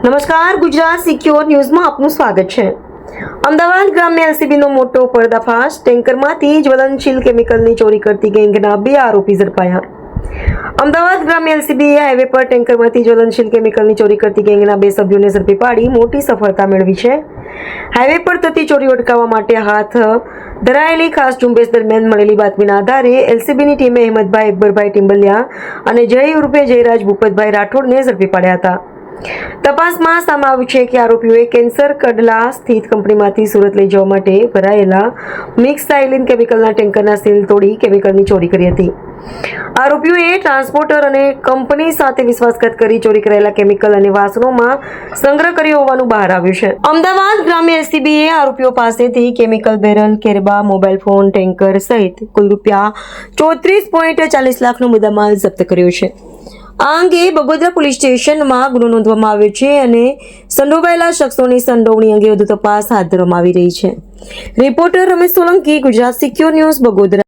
નમસ્કાર, ગુજરાત સિક્યોર ન્યૂઝમાં આપનું સ્વાગત છે। અમદાવાદ ગ્રામ્ય એલસીબીનો મોટો પર્દાફાશ। ટેન્કરમાંથી જ્વલનશીલ કેમિકલની ચોરી કરતી ગેંગના 2 આરોપી ઝડપાયા। અમદાવાદ ગ્રામ્ય એલસીબીએ હાઈવે પર ટેન્કરમાંથી જ્વલનશીલ કેમિકલની ચોરી કરતી ગેંગના 2 સભ્યોને ઝડપી પાડી મોટી સફળતા મેળવી છે। હાઈવે પર થતી ચોરી અટકાવવા માટે હાથ ધરાયેલી ખાસ ઝુંબેશ દરમિયાન મળેલી બાતમીના આધારે એલસીબીની ટીમે અહેમદભાઈ અકબરભાઈ ટિમ્બલિયા અને જય ઉર્ફે જયરાજ ભૂપતભાઈ રાઠોડને ઝડપી પાડ્યા હતા। તપાસમાં સામે આવ્યું છે કે આરોપીઓએ કેન્સર કડલા સ્થિત કંપનીમાંથી સુરત લઈ જવા માટે ભરાયેલા મિક્સ સાયલિન કેમિકલના ટેન્કરના સીલ તોડી કેમિકલની ચોરી કરી હતી। આરોપીઓએ ટ્રાન્સપોર્ટર અને કંપની સાથે વિશ્વાસઘાત કરી ચોરી કરાયેલા કેમિકલ અને વાસણોમાં સંગ્રહ કર્યો હોવાનું બહાર આવ્યું છે। અમદાવાદ ગ્રામ્ય એલસીબીએ આરોપીઓ પાસેથી કેમિકલ બેરલ, કેરબા, મોબાઈલ ફોન, ટેન્કર સહિત કુલ ₹34.40 લાખનો મુદ્દામાલ જપ્ત કર્યો છે। આ અંગે બગોદરા પોલીસ સ્ટેશનમાં ગુનો નોંધવામાં આવ્યો છે અને સંડોવાયેલા શખ્સોની સંડોવણી અંગે વધુ તપાસ હાથ ધરવામાં આવી રહી છે। Reporter Ramesh Solanki, Gujarat secure news, Bagodara.